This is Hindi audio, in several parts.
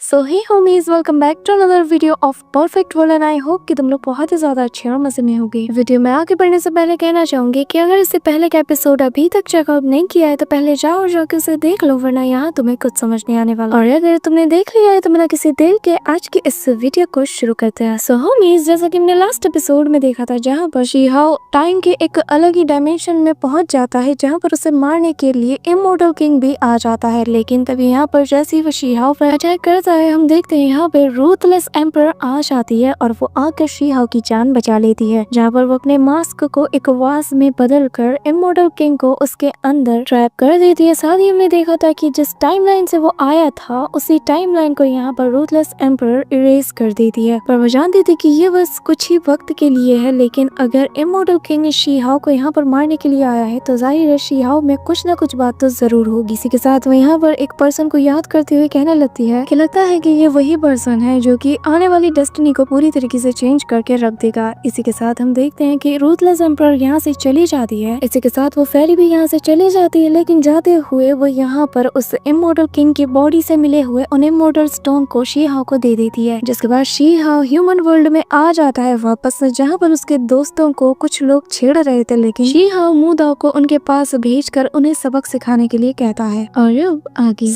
So hey homies, welcome back to another video of perfect world and I hope कि तुम लोग बहुत ही ज्यादा अच्छे और मजे में होगे। वीडियो में आगे बढ़ने से पहले कहना चाहूंगी कि अगर इससे पहले का एपिसोड अभी तक चेकआउट नहीं किया है तो पहले जाओ और जाकर उसे देख लो, वरना यहाँ तुम्हें कुछ समझ नहीं आने वाला। और अगर तुमने देख लिया है तो बिना किसी देर के आज की इस वीडियो को शुरू करते हैं। सो होमीज, जैसा कि हमने लास्ट एपिसोड में देखा था जहाँ पर शी-हाओ टाइम के एक अलग ही डायमेंशन में पहुंच जाता है जहाँ पर उसे मारने के लिए इमॉर्टल किंग भी आ जाता है। लेकिन तभी यहाँ पर जैसे ही वो शी-हाओ पर अटैक करता है हम देखते हैं यहाँ पे रूथलेस एम्पर आ जाती है और वो आकर शी-हाओ की जान बचा लेती है, जहाँ पर वो अपने मास्क को एक वास में बदल कर इमॉर्टल किंग को उसके अंदर ट्रैप कर देती है। साथ ही हमने देखा था कि जिस टाइमलाइन से वो आया था उसी टाइमलाइन को यहाँ पर रूथलेस एम्पर इरेज कर देती है, पर वो जानती थी कि ये बस कुछ ही वक्त के लिए है। लेकिन अगर इमॉर्टल किंग शी-हाओ को यहाँ पर मारने के लिए आया है तो जाहिर है शी-हाओ में कुछ न कुछ बात तो जरूर होगी। इसी के साथ वो यहाँ पर एक पर्सन को याद करते हुए कहने लगती है कि लगता है कि ये वही पर्सन है जो कि आने वाली डेस्टिनी को पूरी तरीके से चेंज करके रख देगा। इसी के साथ हम देखते हैं कि रूथलेस एम्पर यहाँ से चली जाती है। इसी के साथ वो फेरी भी यहाँ से चली जाती है, लेकिन जाते हुए वो यहाँ पर उस इमॉर्टल किंग की बॉडी से मिले हुए उन इमॉर्टल स्टोन को शी-हाओ को दे देती है। जिसके बाद शी-हाओ ह्यूमन वर्ल्ड में आ जाता है वापस, जहाँ पर उसके दोस्तों को कुछ लोग छेड़ रहे थे, लेकिन शी-हाओ मुदाओ को उनके पास भेजकर उन्हें सबक सिखाने के लिए कहता है। और अब आगे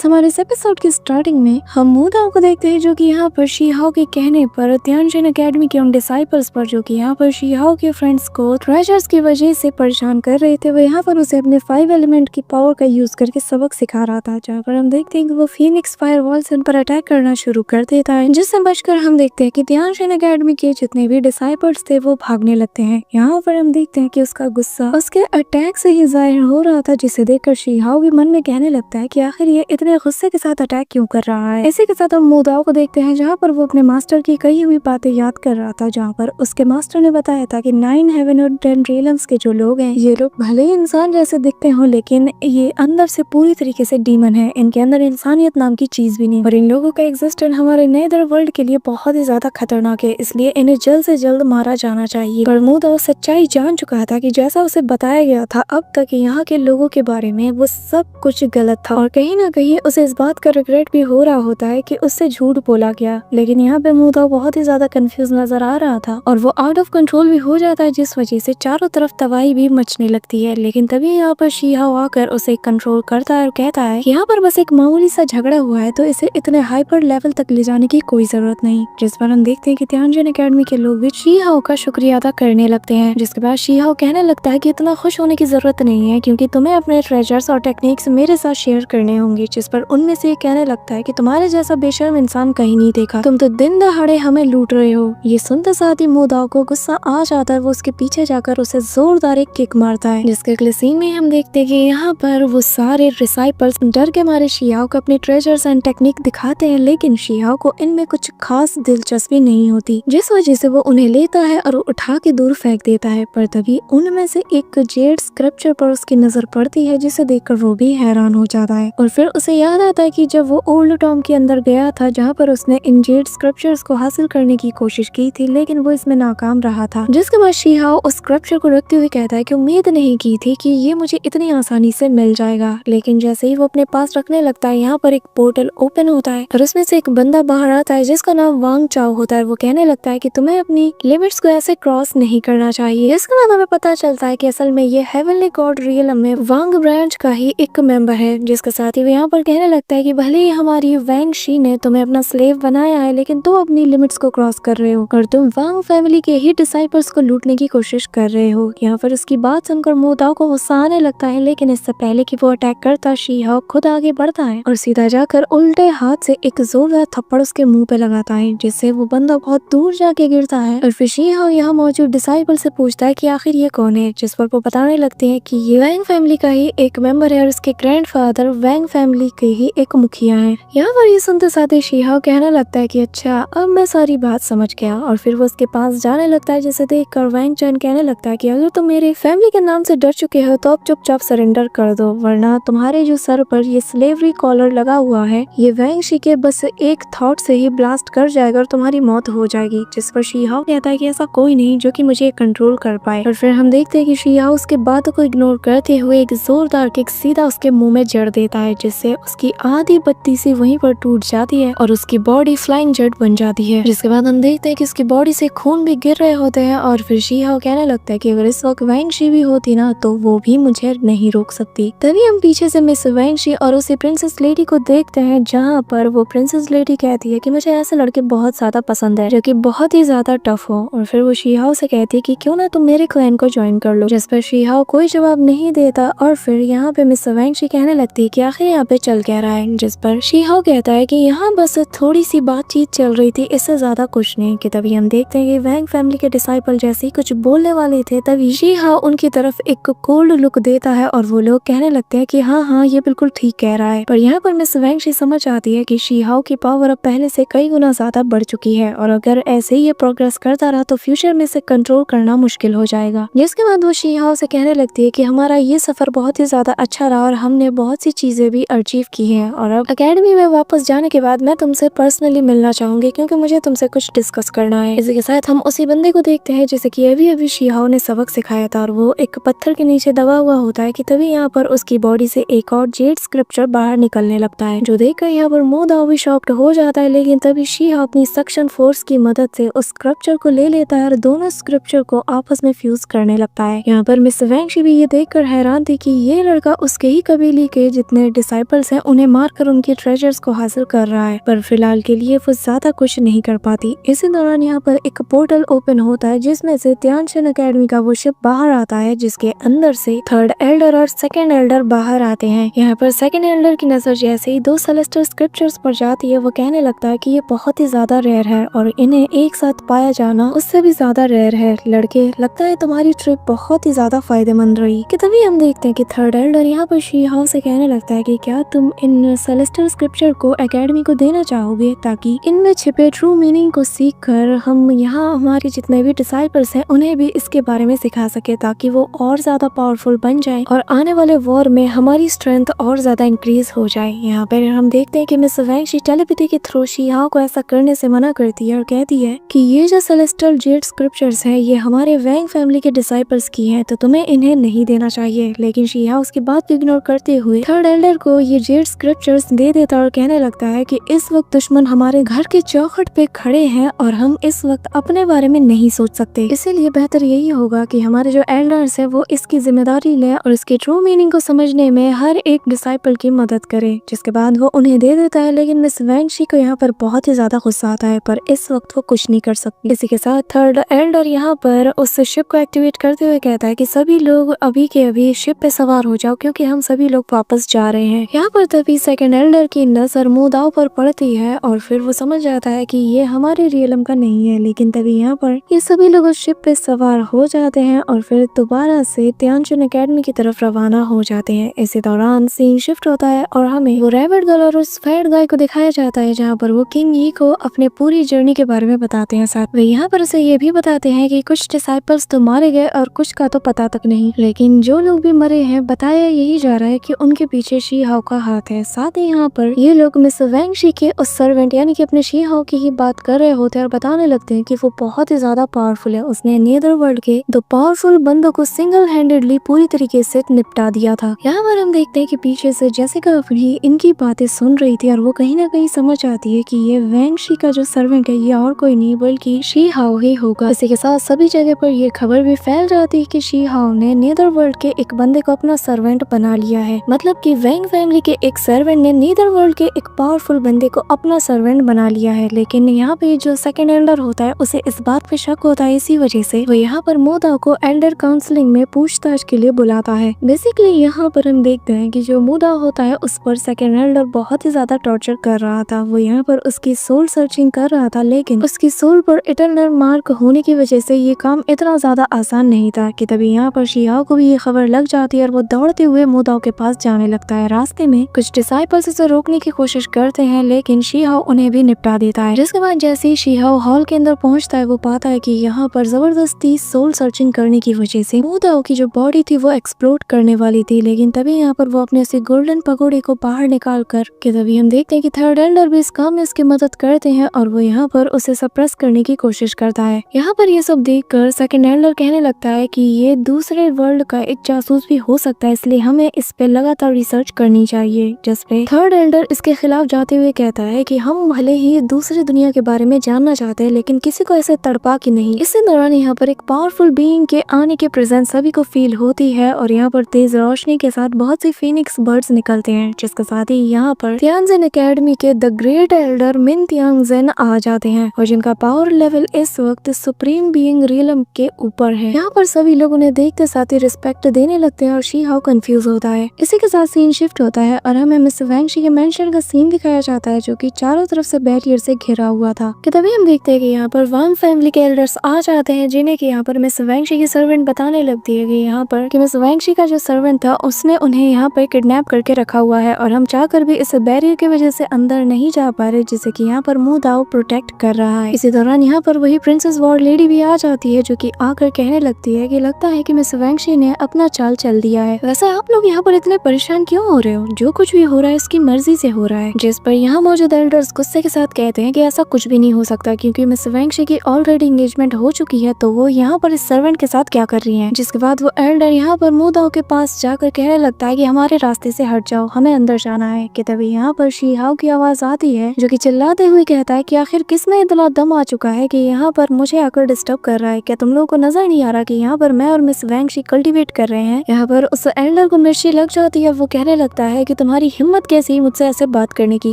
हमारे इस एपिसोड की स्टार्टिंग में हम मुदाओ को देखते हैं जो कि यहाँ पर शी-हाओ के कहने पर तियानजिन एकेडमी के उन डिसाइपल्स पर जो कि यहाँ पर शी-हाओ के फ्रेंड्स को ट्रेजर्स की वजह से परेशान कर रहे थे, वो यहाँ पर उसे अपने 5 एलिमेंट की पावर का यूज करके सबक सिखा रहा था। जहाँ पर हम देखते हैं कि वो फीनिक्स फायरवॉल से उन पर अटैक करना शुरू कर देता है, जिससे बचकर हम देखते हैं कि तियानजिन एकेडमी के जितने भी डिसाइपल्स थे वो भागने लगते हैं। यहाँ पर हम देखते हैं कि उसका गुस्सा उसके अटैक से ही जाहिर हो रहा था, जिसे देखकर शी-हाओ भी मन में कहने लगता है कि आखिर ये इतने गुस्से के साथ अटैक क्यों कर रहा है। इसी के साथ हम मुदाओ को देखते हैं जहाँ पर वो अपने मास्टर की कही हुई बातें याद कर रहा था, जहाँ पर उसके मास्टर ने बताया था कि 9 हेवन और 10 रियल्म्स के जो लोग हैं ये लोग भले ही इंसान जैसे दिखते हो, लेकिन ये अंदर से पूरी तरीके से डीमन है। इनके अंदर इंसानियत नाम की चीज भी नहीं, और इन लोगों का एग्जिस्टेंस हमारे नेदर वर्ल्ड के लिए बहुत ही ज्यादा खतरनाक है, इसलिए इन्हें जल्द से जल्द मारा जाना चाहिए। पर मुदाओ सच्चाई जान चुका था कि जैसा उसे बताया गया था अब तक यहाँ के लोगों के बारे में वो सब कुछ गलत था, और कहीं ना कहीं उसे इस बात का रिग्रेट भी हो रहा होता है कि उससे झूठ बोला गया। लेकिन यहाँ पे मुदाओ बहुत ही ज्यादा कंफ्यूज नजर आ रहा था और वो आउट ऑफ कंट्रोल भी हो जाता है, जिस वजह से चारों तरफ तबाही भी मचने लगती है। लेकिन तभी यहाँ पर शी-हाओ आकर उसे कंट्रोल करता है और कहता है कि यहाँ पर बस एक मामूली सा झगड़ा हुआ है तो इसे इतने हाइपर लेवल तक ले जाने की कोई जरूरत नहीं। जिस पर हम देखते हैं कि तियानजिन एकेडमी के लोग भी शी-हाओ का शुक्रिया अदा करने लगते हैं। जिसके बाद शी-हाओ कहने लगता है कि इतना खुश होने की जरूरत नहीं है, क्योंकि तुम्हें अपने ट्रेजर्स और टेक्निक्स मेरे साथ शेयर करने होंगे। जिस पर उनमें से कहने लगता है कि तुम्हारे जैसा बेशर्म इंसान कहीं नहीं देखा, तुम तो दिन दहाड़े हमें लूट रहे हो। ये सुनते साथ ही मुदाओ को गुस्सा आ जाता है, वो उसके पीछे जाकर उसे जोरदार एक किक मारता है। जिसके अगले सीन में हम देखते हैं कि यहाँ पर वो सारे डिसाइपल्स डर के मारे शी-हाओ को अपने ट्रेजर्स एंड टेक्निक दिखाते हैं, लेकिन शी-हाओ को इनमें कुछ खास दिलचस्पी नहीं होती, जिस वजह से वो उन्हें लेता है और उठा के दूर फेंक देता है। पर तभी उनमें से एक जेड स्क्रिप्चर पर उसकी नजर पड़ती है, जिसे देखकर वो भी हैरान हो जाता है। और फिर उसे याद आता है कि जब वो ओल्ड टॉम के अंदर गया था जहाँ पर उसने इन जेड स्क्रिप्चर्स को हासिल करने की कोशिश की थी, लेकिन वो इसमें नाकाम रहा था। जिसके बाद शी-हाओ उस स्क्रिप्चर को रखते हुए कहता है कि उम्मीद नहीं की थी कि ये मुझे इतनी आसानी से मिल जाएगा। लेकिन जैसे ही वो अपने पास रखने लगता है यहाँ पर एक पोर्टल ओपन होता है और उसमें से एक बंदा बाहर आता है जिसका नाम वांग चाओ होता है। वो कहने लगता है कि तुम्हें अपनी लिमिट्स को ऐसे क्रॉस नहीं करना चाहिए। इसके बाद हमें पता चलता है कि असल में ये हेवनली गॉड रियलम में वांग ब्रांच का ही एक मेंबर है। जिसके साथ ही वो यहाँ पर कहने लगता है कि भले ही हमारी वैंग शी ने तुम्हें अपना स्लेव बनाया है, लेकिन तुम अपनी लिमिट्स को क्रॉस कर रहे हो और तुम वांग फैमिली के ही डिसाइपल्स को लूटने की कोशिश कर रहे हो। यहाँ पर उसकी बात सुनकर मुदाओ को गुस्सा आने लगता है, लेकिन इससे पहले कि वो अटैक करता शी-हाओ खुद आगे बढ़ता है और सीधा जाकर उल्टे हाथ से एक जोरदार थप्पड़ उसके मुंह पे लगाता है, जिससे वो बंदा बहुत दूर जाके गिरता है। और फिर शी-हाओ यहाँ मौजूद डिसाइपल से पूछता है कि आखिर ये कौन है, जिस पर वो बताने लगते हैं कि ये वैंग फैमिली का ही एक मेंबर है और उसके ग्रैंडफादर वैंग फैमिली के ही एक मुखिया है। यहाँ पर ये सुनते साथ ही शी-हाओ कहने लगता है कि अच्छा अब मैं सारी बात समझ गया। और फिर वो उसके पास जाने लगता है, जिसे देखकर वैंग चैन कहने लगता है कि अगर तुम मेरे फैमिली के नाम से डर चुके हो तो अब चुपचाप सरेंडर कर दो, वरना तुम्हारे जो सर पर ये स्लेवरी कॉलर लगा हुआ है ये वैंग शी के बस एक थॉट से ही ब्लास्ट कर जाएगा और तुम्हारी मौत हो जाएगी। जिस पर शी-हाओ कहता है कि ऐसा कोई नहीं जो कि मुझे कंट्रोल कर पाए। और फिर हम देखते हैं कि शी-हाओ उसके बातों को इग्नोर करते हुए एक जोरदार किक सीधा उसके मुंह में जड़ देता है, जिससे उसकी आधी बत्ती सी वहीं पर टूट जाती है और उसकी बॉडी फ्लाइंग जेट बन जाती है। जिसके बाद हम देखते हैं कि उसकी बॉडी से खून भी गिर रहे होते हैं और फिर शी हाओ कहने लगता है कि अगर इस वक्त वैंग शी भी होती ना तो वो भी मुझे नहीं रोक सकती। तभी हम पीछे से मिस वैंग शी और उसी प्रिंसेस लेडी को देखते हैं, जहाँ पर वो प्रिंसेस लेडी कहती है कि मुझे ऐसे लड़के बहुत ज्यादा पसंद है जो कि बहुत ही ज्यादा टफ हो। और फिर वो शी हाओ से कहती है कि क्यों ना तुम मेरे क्लैन को ज्वाइन कर लो। जिस पर शी हाओ कोई जवाब नहीं देता और फिर यहाँ पे मिस वैंग शी कहने लगती है कि आखिर यहाँ पे चल क्या रहा है। जिस पर शी हाओ कहता है कि यहाँ बस थोड़ी सी बातचीत चल रही थी, इससे ज्यादा कुछ नहीं। कि तभी हम देखते हैं कि वैंग फैमिली के डिसाइपल जैसे ही कुछ बोलने वाले थे तभी शी हाओ उनकी तरफ एक कोल्ड लुक देता है और वो लोग कहने लगते हैं कि हाँ हाँ ये बिल्कुल ठीक कह रहा है। पर यहाँ पर मिस वैंग शी समझ आती है कि शी हाओ की पावर अब पहले से कई गुना ज्यादा बढ़ चुकी है और अगर ऐसे ही ये प्रोग्रेस करता रहा तो फ्यूचर में इसे कंट्रोल करना मुश्किल हो जाएगा। जिसके बाद वो शी हाओ से कहने लगती है कि हमारा ये सफर बहुत ही ज्यादा अच्छा रहा और हमने बहुत सी चीजें भी अचीव की हैं और अब अकेडमी में वापस जाने के बाद मैं तुमसे पर्सनली मिलना चाहूंगी क्योंकि मुझे तुमसे कुछ डिस्कस करना है। इसी के साथ हम उसी बंदे को देखते हैं जैसे कि अभी शी हाओ ने सबक सिखाया था और वो एक पत्थर के नीचे दबा हुआ होता है। कि तभी यहाँ पर उसकी बॉडी से एक और जेड स्क्रिप्चर बाहर निकलने लगता है, जो देखकर यहाँ पर मो दाओ भी शॉक्ड हो जाता है। लेकिन तभी शी हाओ अपनी सक्शन फोर्स की मदद से उस स्क्रिप्चर को ले लेता है और दोनों स्क्रिप्चर को आपस में फ्यूज करने लगता है। यहाँ पर मिस वैंग शी भी ये देखकर हैरान थी कि ये लड़का उसके ही कबीले के जितने डिसाइपल्स हैं उन्हें मारकर उनके ट्रेजर्स को हासिल कर रहा है, पर फिलहाल के लिए वो ज्यादा कुछ नहीं कर पाती। इसी दौरान यहाँ पर एक पोर्टल ओपन होता है जिसमें से तियानशिन एकेडमी का वो शिप बाहर आता है, जिसके अंदर से थर्ड एल्डर और सेकंड एल्डर बाहर आते हैं। यहाँ पर सेकंड एल्डर की नजर जैसे ही दो सेलेस्टियल स्क्रिप्चर्स पर जाती है वो कहने लगता है कि ये बहुत ही ज्यादा रेयर है और इन्हें एक साथ पाया जाना उससे भी ज्यादा रेयर है। लड़के, लगता है तुम्हारी ट्रिप बहुत ही ज्यादा फायदेमंद रही। कि तभी हम देखते हैं कि थर्ड एल्डर यहाँ पर शी हाओ से कहने लगता है कि क्या तुम इन सेलेस्टियल स्क्रिप्चर को एकेडमी को देना चाहोगे ताकि इनमें छिपे ट्रू मीनिंग को सीख कर हम यहाँ हमारे जितने भी डिसाइपल्स हैं उन्हें भी इसके बारे में सिखा सके ताकि वो और ज्यादा पावरफुल बन जाए और आने वाले वॉर में हमारी स्ट्रेंथ और ज्यादा इंक्रीज हो जाए। यहाँ पर हम देखते हैं कि मिस वैंग शी टेलीपैथी के थ्रू शी हाओ को ऐसा करने से मना करती है और कहती है कि ये जो सेलेस्टियल जेड स्क्रिप्चर्स हैं ये हमारे वैंग फैमिली के डिसाइपल्स की हैं तो तुम्हें इन्हें नहीं देना चाहिए। लेकिन शी हाओ उसकी बात को इग्नोर करते हुए थर्ड एल्डर को ये जेड स्क्रिप्चर्स दे देता और कहने लगता है कि इस वक्त दुश्मन हमारे घर के चौखट पे खड़े हैं और हम इस वक्त अपने बारे में नहीं सोच सकते, इसीलिए बेहतर यही होगा कि हमारे जो एल्डर्स हैं वो इसकी जिम्मेदारी लें और इसके ट्रू मीनिंग को समझने में हर एक डिसाइपल की मदद करे। जिसके बाद वो उन्हें दे देता है। लेकिन मिस वैंग शी को यहाँ पर बहुत ही ज्यादा गुस्सा आता है पर इस वक्त वो कुछ नहीं कर सकती। इसी के साथ थर्ड एल्डर यहाँ पर उस शिप को एक्टिवेट करते हुए कहता है कि सभी लोग अभी के अभी शिप पे सवार हो जाओ क्योंकि हम सभी लोग वापस जा रहे हैं। यहाँ पर तभी सेकंड एल्डर की नजर मो दाओ पर पड़ती है और फिर वो समझ जाता है कि ये हमारे रियलम का नहीं है। लेकिन तभी यहाँ पर ये सभी लोग उस शिप पे सवार हो जाते हैं और फिर दोबारा से तियानशिन एकेडमी की तरफ रवाना हो जाते हैं। इसी दौरान सीन शिफ्ट होता है और हमें वो रैबिट गर्ल और उस फैट गाय को दिखाया जाता है जहाँ पर वो किंग यी को अपने पूरी जर्नी के बारे में बताते हैं। साथ वे यहाँ पर उसे ये भी बताते हैं कि कुछ डिसाइपल्स तो मारे गए और कुछ का तो पता तक नहीं, लेकिन जो लोग भी मरे हैं बताया यही जा रहा है कि उनके पीछे शी हाओ का हाथ है। साथ ही यहाँ पर ये लोग मिस वैंग शी के उस सर्वेंट यानी कि अपने शी हाओ की ही बात कर रहे होते हैं और बताने लगते हैं कि वो बहुत ही ज्यादा पावरफुल है। उसने नेदर वर्ल्ड के दो पावरफुल बंदों को सिंगल हैंडेडली पूरी तरीके से निपटा दिया था। यहाँ पर हम देखते हैं कि पीछे से जेसिका अपनी इनकी बातें सुन रही थी और वो कहीं ना कहीं समझ आती है कि ये वैंग शी का जो सर्वेंट है ये और कोई नहीं बल्कि शी हाओ ही होगा। इसी के साथ सभी जगह पर ये खबर भी फैल जाती है कि शी हाओ ने नेदर वर्ल्ड के एक बंदे को अपना सर्वेंट बना लिया है। मतलब कि वैंग फैमिली के एक सर्वेंट ने नेदर वर्ल्ड के एक पावरफुल बंदे को अपना सर्वेंट बना लिया है। लेकिन यहाँ पे जो सेकंड एल्डर होता है उसे इस बात पे शक होता है, इसी वजह से वो यहाँ पर मो दाओ को एल्डर काउंसलिंग में पूछताछ के लिए बुलाता है। बेसिकली यहाँ पर हम देखते हैं कि जो मो दाओ होता है उस पर सेकंड एल्डर बहुत ही ज्यादा टॉर्चर कर रहा था। वो यहाँ पर उसकी सोल सर्चिंग कर रहा था लेकिन उसकी सोल पर इटरनल मार्क होने की वजह से ये काम इतना ज्यादा आसान नहीं था। कि तभी यहाँ पर शी हाओ को भी ये खबर लग जाती है और वो दौड़ते हुए मो दाओ के पास जाने लगता है। रास्ते में कुछ डिसाइपल्स उसे रोकने की कोशिश करते हैं लेकिन शी हाओ उन्हें भी निपटा देता है। जिसके बाद जैसे ही शी हाओ हॉल के अंदर पहुंचता है वो पाता है कि यहाँ पर जबरदस्ती सोल सर्चिंग करने की वजह से मो दाओ की जो बॉडी थी वो एक्सप्लोड करने वाली थी। लेकिन तभी यहाँ पर वो अपने से गोल्डन पगोड़े को बाहर निकाल कर के तभी हम देखते हैं कि थर्ड एल्डर भी इस काम में उसकी मदद करते हैं और वो यहाँ पर उसे सप्रेस करने की कोशिश करता है। यहाँ पर ये सब देखकर सेकंड एल्डर कहने लगता है कि ये दूसरे वर्ल्ड का एक जासूस भी हो सकता है, इसलिए हमें इस पे लगातार रिसर्च करनी चाहिए। जिस पे थर्ड एल्डर इसके के खिलाफ जाते हुए कहता है कि हम भले ही दूसरी दुनिया के बारे में जानना चाहते हैं लेकिन किसी को ऐसे तड़पा के नहीं। इसी दौरान यहाँ पर एक पावरफुल बीइंग के आने की प्रेजेंस सभी को फील होती है और यहाँ पर तेज रोशनी के साथ बहुत सी फीनिक्स बर्ड्स निकलते हैं, जिसके साथ ही यहाँ पर तियानजिन एकेडमी के द ग्रेट एल्डर मिन तियांगजिन आ जाते हैं और जिनका पावर लेवल इस वक्त सुप्रीम बीइंग रियलम के ऊपर है। यहाँ पर सभी लोग उन्हें देखते साथ ही रिस्पेक्ट देने लगते हैं और शी हाओ कंफ्यूज होता है। इसी के साथ सीन शिफ्ट होता है और हमें मिस वैंगशी के मेंशन का सीन दिखाया जाता है जो कि चारों तरफ से बैरियर से घिरा हुआ था। कि तभी हम देखते हैं कि यहाँ पर वांग फैमिली के एल्डर्स आ जाते हैं, जिन्हें कि यहाँ पर मिस वैंगशी की सर्वेंट बताने लगती है कि यहाँ पर कि मिस वैंगशी का जो सर्वेंट था उसने उन्हें यहाँ पर किडनैप करके रखा हुआ है और हम चाहकर भी इस बैरियर की वजह से अंदर नहीं जा पा रहे, जिसे कि यहाँ पर मु दाओ प्रोटेक्ट कर रहा है। इसी दौरान यहाँ पर वही प्रिंसेस वॉर लेडी भी आ जाती है जो कि आकर कहने लगती है कि लगता है कि मिस वैंगशी ने अपना चाल चल दिया है। वैसे आप लोग यहाँ पर इतने परेशान क्यों हो रहे हो? जो कुछ भी हो रहा है उसकी मर्जी से हो रहा है। जिस पर यहाँ मौजूद एल्डर्स गुस्से के साथ कहते हैं कि ऐसा कुछ भी नहीं हो सकता क्योंकि मिस वैंगशी की ऑलरेडी एंगेजमेंट हो चुकी है, तो वो यहाँ पर इस सर्वेंट के साथ क्या कर रही है। जिसके बाद वो एल्डर यहाँ पर मु दाओ के पास जाकर कहने लगता है कि हमारे रास्ते से हट जाओ, हमें अंदर जाना है। कि तभी यहाँ पर शी हाओ की आवाज आती है जो कि चिल्लाते हुए कहता है कि आखिर किसमें इतना दम आ चुका है कि यहाँ पर मुझे आकर डिस्टर्ब कर रहा है। क्या तुम लोगों को नजर नहीं आ रहा कि यहाँ पर मैं और मिस वैंगशी कल्टीवेट कर रहे हैं? यहाँ पर उस एल्डर को मिर्ची लग जाती है। वो कहने लगता है कि तुम्हारी हिम्मत कैसी मुझसे ऐसे बात करने की?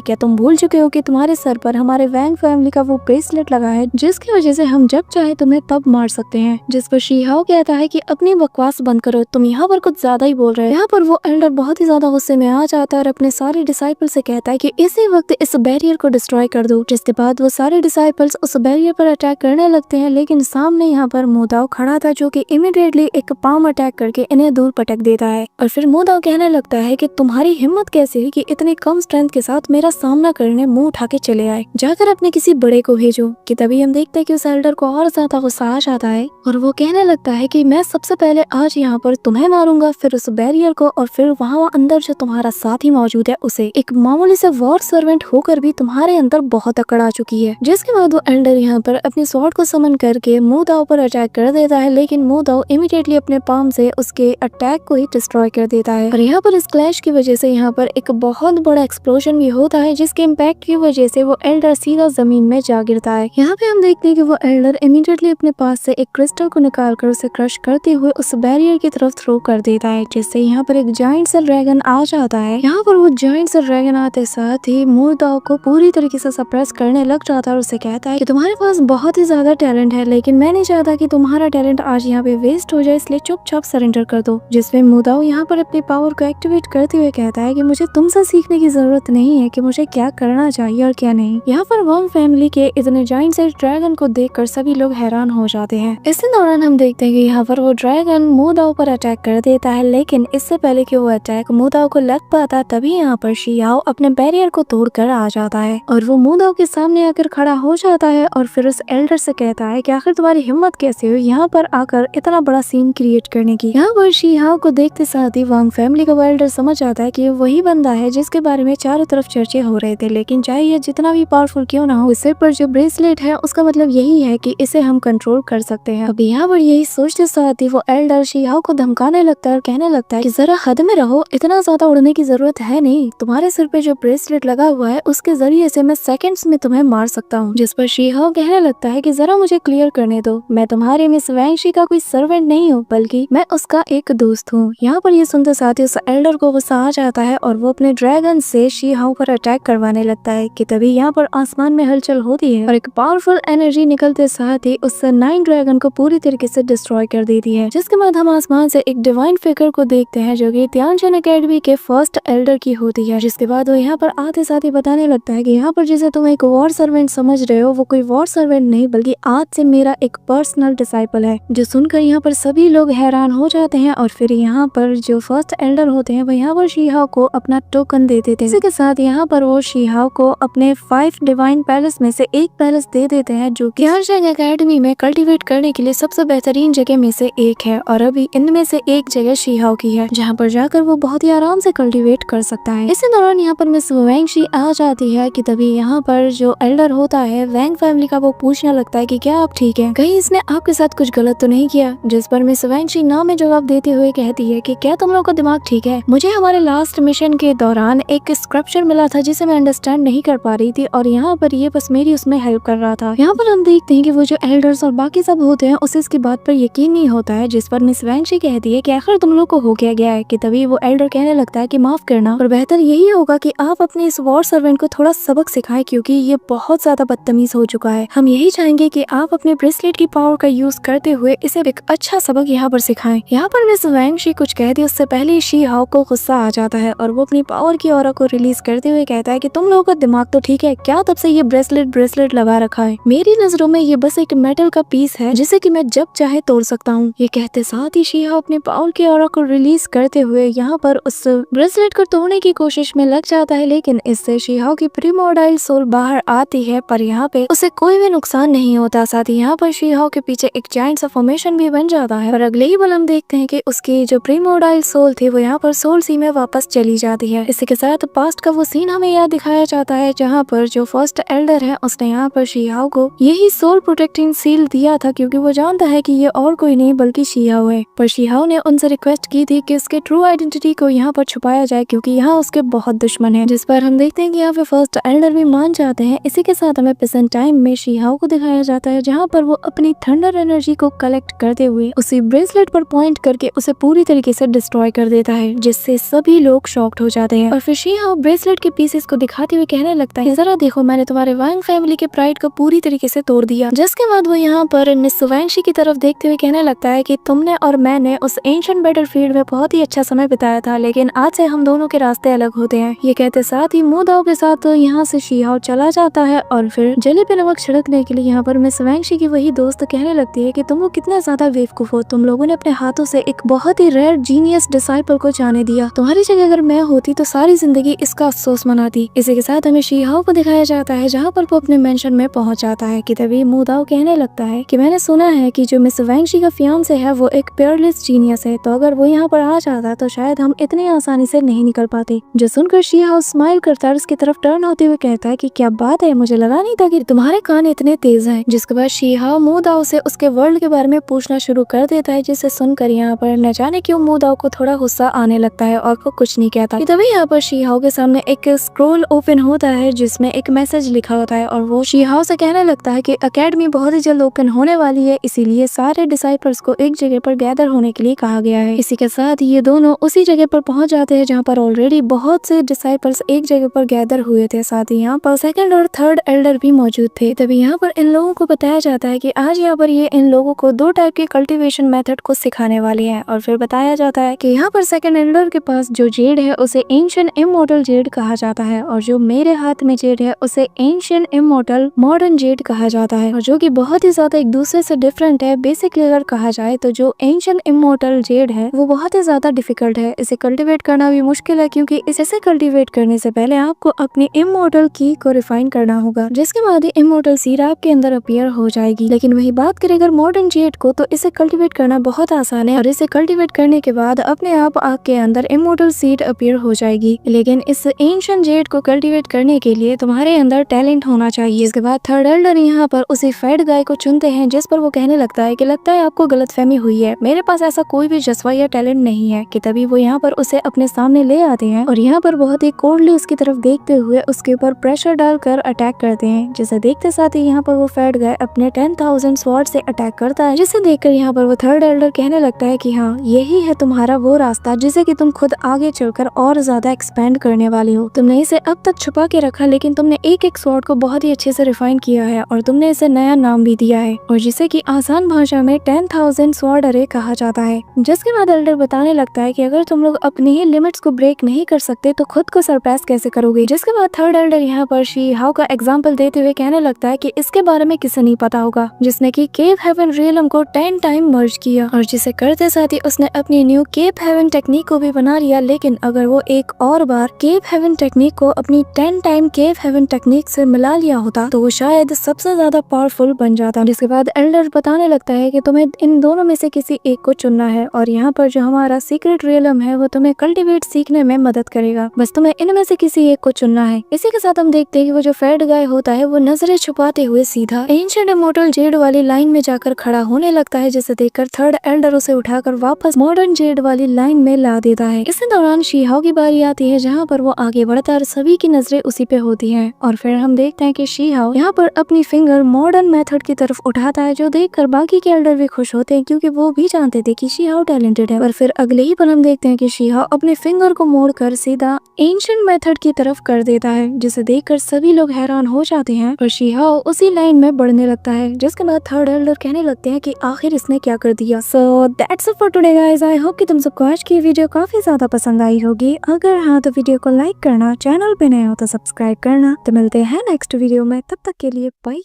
क्या तुम भूल चुके हो कि तुम्हारे सर पर हमारे वैंग फैमिली का वो ब्रेसलेट लगा है जिसकी वजह से हम जब चाहे तुम्हें तब मार सकते हैं। जिस पर शी हाओ कहता है कि अपनी बकवास बंद करो, तुम यहाँ पर कुछ ज्यादा ही बोल रहे हो। यहाँ पर वो एल्डर बहुत ही ज्यादा गुस्से में आ जाता है और अपने सारे डिसाइपल से कहता है कि इसी वक्त इस बैरियर को डिस्ट्रॉय कर दो। जिसके बाद वो सारे डिसाइपल्स उस बैरियर पर अटैक करने लगते हैं, लेकिन सामने यहाँ पर मु दाओ खड़ा था जो कि इमीडिएटली एक पाम अटैक करके इन्हें दूर पटक देता है। और फिर मु दाओ कहने लगता है कि तुम्हारी हिम्मत कैसे है कि इतनी कम स्ट्रेंथ के साथ मेरा सामना करने मुंह उठा के चले आए, जाकर अपने किसी बड़े को भेजो। कि तभी हम देखते हैं कि उस एल्डर को और ज्यादा गुस्सा आ जाता है और वो कहने लगता है कि मैं सबसे पहले आज यहाँ पर तुम्हें मारूंगा, फिर उस बैरियर को, और फिर वहाँ अंदर जो तुम्हारा साथी मौजूद है उसे। एक मामूली से वॉर सर्वेंट होकर भी तुम्हारे अंदर बहुत अकड़ आ चुकी है। जिसके बाद वो एल्डर यहाँ पर अपने स्वॉर्ड को समन करके मु दाओ पर अटैक कर देता है, लेकिन मु दाओ इमीडिएटली अपने पाम से उसके अटैक को ही डिस्ट्रॉय कर देता है। और यहाँ पर इस क्लैश की वजह से यहाँ पर एक बहुत बड़ा एक्सप्लोजन भी होता है, जिसके इम्पैक्ट की वजह से वो एल्डर सीधा जमीन में जा गिरता है। यहाँ पे हम देखते हैं कि वो एल्डर इमीडिएटली अपने पास से एक क्रिस्टल को निकालकर उसे क्रश करते हुए उस बैरियर की तरफ थ्रो कर देता है, जिससे यहाँ पर एक जायंट सा ड्रैगन आ जाता है। यहाँ पर वो जायंट सा ड्रैगन आते साथ ही मु दाओ को पूरी तरीके से सप्रेस करने लग जाता है और उसे कहता है कि तुम्हारे पास बहुत ही ज्यादा टैलेंट है, लेकिन मैं नहीं चाहता कि तुम्हारा टैलेंट आज यहाँ पे वेस्ट हो जाए, इसलिए चुपचाप सरेंडर कर दो। जिसमें मु दाओ यहाँ पर अपनी पावर को एक्टिवेट करते हुए कहता है कि मुझे तुमसे सीखने की जरूरत नहीं है कि मुझे क्या करना चाहिए और क्या नहीं। यहाँ पर वांग फैमिली के इतने जायंट से ड्रैगन को देखकर सभी लोग हैरान हो जाते हैं। इसी दौरान हम देखते हैं कि यहाँ पर वो ड्रैगन मु दाओ पर अटैक कर देता है, लेकिन इससे पहले कि वो अटैक मु दाओ को लग पाता तभी यहाँ पर शी हाओ अपने बैरियर को तोड़कर आ जाता है और वो मु दाओ के सामने आकर खड़ा हो जाता है और फिर उस एल्डर से कहता है कि आखिर तुम्हारी हिम्मत कैसे हुई यहाँ पर आकर इतना बड़ा सीन क्रिएट करने की। यहाँ पर शी हाओ को देखते साथ ही वांग फैमिली का एल्डर समझ आता है कि ये वही बंदा है जिसके बारे में चारों तरफ चर्चे हो रहे थे, लेकिन चाहे ये जितना भी पावरफुल क्यों ना हो, सिर पर जो ब्रेसलेट है उसका मतलब यही है कि इसे हम कंट्रोल कर सकते हैं। अब यहाँ पर यही सोचते साथ ही वो एल्डर शी हाओ को धमकाने लगता है और कहने लगता है कि जरा हद में रहो, इतना ज्यादा उड़ने की जरूरत है नहीं, तुम्हारे सिर पे जो ब्रेसलेट लगा हुआ है उसके जरिए से मैं सेकंड्स में तुम्हें मार सकता हूँ। जिस पर शी हाओ कहने लगता है कि जरा मुझे क्लियर करने दो, मैं तुम्हारे मिस वैंगशी का कोई सर्वेंट नहीं हूँ, बल्कि मैं उसका एक दोस्त हूँ। यहाँ पर ये सुनते साथ ही उस एल्डर को गुस्सा आ जाता है और वो अपने ड्रैगन से शी हाओ पर अटैक करवाने लगता है। कि तभी यहाँ पर आसमान में हलचल होती है और एक पावरफुल एनर्जी निकलते साथ ही उस 9 ड्रैगन को पूरी तरीके से डिस्ट्रॉय कर देती है। जिसके बाद हम आसमान से एक डिवाइन फिगर को देखते हैं जो कि तियांजिन एकेडमी के फर्स्ट एल्डर की होती है। जिसके बाद वो यहाँ पर आते साथ ही बताने लगता है कि यहाँ पर जिसे तुम एक वॉर सर्वेंट समझ रहे हो वो कोई वॉर सर्वेंट नहीं बल्कि आज से मेरा एक पर्सनल डिसाइपल है। जो सुनकर यहाँ पर सभी लोग हैरान हो जाते हैं और फिर यहाँ पर जो फर्स्ट एल्डर होते हैं वो यहाँ पर शी हाओ को अपना टोकन दे देते हैं। इसी के साथ यहाँ पर वो शी हाओ को अपने 5 डिवाइन पैलेस में से एक पैलेस दे देते हैं जो कि तियांजिन एकेडमी में कल्टीवेट करने के लिए सबसे बेहतरीन जगह में से एक है और अभी इनमें से एक जगह शी हाओ की है जहाँ पर जाकर वो बहुत ही आराम से कल्टीवेट कर सकता है। इसी दौरान यहाँ पर मिस वैंगशी आ जाती है कि तभी यहाँ पर जो एल्डर होता है वैंग फैमिली का वो पूछने लगता है कि क्या आप ठीक है, कहीं इसने आपके साथ कुछ गलत तो नहीं किया। जिस पर मिस वैंगशी ना में जवाब देते हुए कहती है कि क्या तुम लोग का दिमाग ठीक है, मुझे हमारे लास्ट मिशन के दौरान एक स्क्रब ऑप्शन मिला था जिसे मैं अंडरस्टैंड नहीं कर पा रही थी और यहाँ पर ये बस मेरी उसमें हेल्प कर रहा था। यहाँ पर हम देखते हैं कि वो जो एल्डर्स और बाकी सब होते हैं उसे इसकी बात पर यकीन नहीं होता है, जिस पर मिस वैंशी कहती है कि आखिर तुम लोग को हो क्या गया है, कि तभी वो एल्डर कहने लगता है कि माफ करना और बेहतर यही होगा कि आप अपने इस वॉर सर्वेंट को थोड़ा सबक सिखाएं, क्योंकि ये बहुत ज्यादा बदतमीज हो चुका है। हम यही चाहेंगे कि आप अपने ब्रेसलेट की पावर का यूज करते हुए इसे एक अच्छा सबक यहाँ पर सिखाएं। यहाँ पर मिस वैंशी कुछ कहती उससे पहले शी हाओ को गुस्सा आ जाता है और वो अपनी पावर की ऑरा को रिलीज करते हुए कहता है कि तुम लोगों का दिमाग तो ठीक है क्या, तब से ये ब्रेसलेट लगा रखा है, मेरी नजरों में ये बस एक मेटल का पीस है जिसे कि मैं जब चाहे तोड़ सकता हूँ। ये कहते साथ ही शी हाओ अपने पावर की ऑरा को रिलीज करते हुए यहाँ पर उस ब्रेसलेट को तोड़ने की कोशिश में लग जाता है, लेकिन इससे शी हाओ की प्रीमोर्डाइल सोल बाहर आती है पर यहाँ पे उसे कोई भी नुकसान नहीं होता। साथ ही यहाँ पर शी हाओ के पीछे एक जायंट सा फॉर्मेशन भी बन जाता है और अगले ही पल हम देखते हैं कि उसकी जो प्रीमोर्डाइल सोल थी वो यहाँ पर सोल सी में वापस चली जाती है। इसी के साथ पास्ट का वो सीन हमें याद दिखाया जाता है जहाँ पर जो फर्स्ट एल्डर है उसने यहाँ पर शी हाओ को यही सोल प्रोटेक्टिंग सील दिया था, क्योंकि वो जानता है कि ये और कोई नहीं बल्कि शी हाओ है। पर शी हाओ ने उनसे रिक्वेस्ट की थी कि उसके ट्रू आइडेंटिटी को यहाँ पर छुपाया जाए, क्योंकि यहाँ उसके बहुत दुश्मन है, जिस पर हम देखते हैं कि यहाँ पे फर्स्ट एल्डर भी मान जाते हैं। इसी के साथ हमें प्रेजेंट टाइम में शी हाओ को दिखाया जाता है जहाँ पर वो अपनी थंडर एनर्जी को कलेक्ट करते हुए उसी ब्रेसलेट पर पॉइंट करके उसे पूरी तरीके से डिस्ट्रॉय कर देता है, जिससे सभी लोग शॉक्ड हो जाते हैं। और फिर शी हाओ ब्रेसलेट के पीसेस को दिखाते हुए कहने लगता है जरा देखो, मैंने तुम्हारे वांग फैमिली के प्राइड को पूरी तरीके से तोड़ दिया। जिसके बाद वो यहाँ पर मिस वैंशी की तरफ देखते हुए कहने लगता है कि तुमने और मैंने उस एंशिएंट बैटलफील्ड में बहुत ही अच्छा समय बिताया था, लेकिन आज से हम दोनों के रास्ते अलग होते हैं। ये कहते साथ ही मुंह दाव के साथ यहाँ से शी हाओ चला जाता है और फिर जले पे नमक छिड़कने के लिए यहाँ पर मिस वैंशी की वही दोस्त कहने लगती है कि तुम लोग कितना ज्यादा बेवकूफ हो, तुम लोगों ने अपने हाथों से एक बहुत ही रेयर जीनियस डिसाइपल को जाने दिया। तुम्हारी जगह अगर मैं होती तो सारी जिंदगी इसका अफसोस मनाती। इसी के साथ हमें शी हाओ को दिखाया जाता है जहाँ पर वो अपने मेंशन में पहुंच जाता है कि तभी मुंह दाव कहने लगता है कि मैंने सुना है कि जो मिस वैंशी का फियांसे है वो एक पेयरलेस जीनियस है, तो अगर वो यहाँ पर आ जाता तो शायद हम इतनी आसानी से नहीं निकल पाते। जो सुनकर शी हाओ स्माइल करता है उसकी तरफ टर्न होते हुए कहता है कि क्या बात है, मुझे लगा नहीं था कि तुम्हारे कान इतने तेज हैं। जिसके बाद शी हाओ मुंह दाव से उसके वर्ल्ड के बारे में पूछना शुरू कर देता है, जिसे सुनकर यहाँ पर न जाने क्यों मुंह दाव को थोड़ा गुस्सा आने लगता है और वो कुछ नहीं कहता। तभी यहाँ पर शी हाओ के सामने एक स्क्रोल ओपन होता है जिसमें एक मैसेज लिखा होता है और वो शी हाओ से कहने लगता है कि एकेडमी बहुत ही जल्द ओपन होने वाली है, इसीलिए सारे डिसाइपल्स को एक जगह पर गैदर होने के लिए कहा गया है। इसी के साथ ये दोनों उसी जगह पर पहुंच जाते हैं जहाँ पर ऑलरेडी बहुत से डिसाइपल्स एक जगह पर गैदर हुए थे। साथ ही यहाँ पर सेकंड और थर्ड एल्डर भी मौजूद थे। तभी यहाँ पर इन लोगों को बताया जाता है कि आज यहाँ पर ये इन लोगों को दो टाइप के कल्टीवेशन मेथड को सिखाने वाले हैं और फिर बताया जाता है कि यहाँ पर सेकंड एल्डर के पास जो जेड है उसे एंशिएंट इमॉर्टल जेड कहा जाता है और जो मेरे हाथ में जेड है उसे एंशिएंट इमॉर्टल मॉडर्न जेड कहा जाता है, और जो कि बहुत ही ज्यादा एक दूसरे से डिफरेंट है। बेसिकली अगर कहा जाए तो जो एंशिएंट इमॉर्टल जेड है वो बहुत ही ज्यादा डिफिकल्ट है, इसे कल्टीवेट करना भी मुश्किल है, क्योंकि इसे कल्टीवेट करने से पहले आपको अपनी इमॉर्टल की को रिफाइन करना होगा, जिसके बाद ही इमॉर्टल सीड आपके अंदर अपीयर हो जाएगी। लेकिन वही बात करें अगर मॉडर्न जेड को, तो इसे कल्टीवेट करना बहुत आसान है और इसे कल्टीवेट करने के बाद अपने आप आपके अंदर इमॉर्टल सीड अपीयर हो जाएगी। लेकिन इस एंशिएंट जेड को कल्टीवेट करने के लिए तुम्हारे अंदर टैलेंट होना चाहिए। इसके बाद थर्ड एल्डर यहाँ पर उसी फैड गाय को चुनते हैं, जिस पर वो कहने लगता है कि लगता है आपको गलतफहमी हुई है, मेरे पास ऐसा कोई भी जज्बा या टैलेंट नहीं है। कि तभी वो यहाँ पर उसे अपने सामने ले आते हैं और यहाँ पर बहुत ही कोल्डली उसकी तरफ देखते हुए उसके ऊपर प्रेशर डालकर अटैक करते हैं, जिसे देखते साथ ही यहाँ पर वो फैड गाय अपने 10,000 स्वॉर्ड से अटैक करता है, जिसे देखकर यहाँ पर वो थर्ड एल्डर कहने लगता है कि हाँ, यही है तुम्हारा वो रास्ता जिसे कि तुम खुद आगे चलकर और ज्यादा एक्सपेंड करने वाली हो। तुमने इसे अब तक छुपा के रखा, लेकिन तुमने एक एक स्वॉर्ड को बहुत ही अच्छे से रिफाइन किया है और तुमने इसे नया नाम भी दिया है, और जिसे कि आसान भाषा में 10,000 स्वॉर्ड अरे कहा जाता है। जिसके बाद एल्डर बताने लगता है कि अगर तुम लोग अपनी ही लिमिट्स को ब्रेक नहीं कर सकते तो खुद को सरपास कैसे करोगे। जिसके बाद थर्ड एल्डर यहाँ पर शी हाओ का एग्जाम्पल देते हुए कहने लगता है कि इसके बारे में किसे नहीं पता होगा, जिसने कि केप हेवन रियलम को 10 टाइम मर्ज किया, और जिसे करते साथ ही उसने अपनी न्यू केप हेवन टेक्निक को भी बना लिया। लेकिन अगर वो एक और बार केप हेवन टेक्निक को अपनी 10 टाइम केप हेवन टेक्निक से मिला लिया होता तो वो शायद सबसे ज्यादा पावरफुल बन जाता। जिसके बाद एल्डर बताने लगता है कि तुम्हें इन दोनों में से किसी एक को चुनना है, और यहाँ पर जो हमारा सीक्रेट रियलम है वो तुम्हें कल्टीवेट सीखने में मदद करेगा, बस तुम्हें इनमें से किसी एक को चुनना है। इसी के साथ हम देखते हैं कि वो जो फैड गाय होता है वो नजरें छुपाते हुए सीधा एंशिएंट इमॉर्टल जेड वाली लाइन में जाकर खड़ा होने लगता है, जिसे देखकर थर्ड एल्डर उसे उठाकर वापस मॉडर्न जेड वाली लाइन में ला देता है। इसी दौरान शी हाओ की बारी आती है, जहाँ पर वो आगे बढ़ता है और सभी की नजरें उसी पे होती हैं। और फिर हम देखते हैं कि शीहाओ यहाँ पर अपनी फिंगर मॉडर्न मेथड की तरफ उठाता है, जो देखकर बाकी के एल्डर भी खुश होते हैं क्योंकि वो भी जानते थे कि शीहाओ टैलेंटेड है। और फिर अगले ही पल हम देखते हैं कि शीहाओ अपने फिंगर को मोड़कर सीधा एंशिएंट मेथड की तरफ कर देता है, जिसे देखकर सभी लोग हैरान हो जाते हैं। और शीहाओ उसी लाइन में बढ़ने लगता है, जिसके बाद थर्ड एल्डर कहने लगते हैं कि आखिर इसने क्या कर दिया। So that's it for today guys. I hope कि तुम सबको आज की वीडियो काफी ज्यादा पसंद आई होगी। अगर हाँ तो वीडियो को लाइक करना, चैनल पे नए हो तो सब्सक्राइब करना। तो मिलते हैं नेक्स्ट वीडियो में, तब तक के लिए बाय।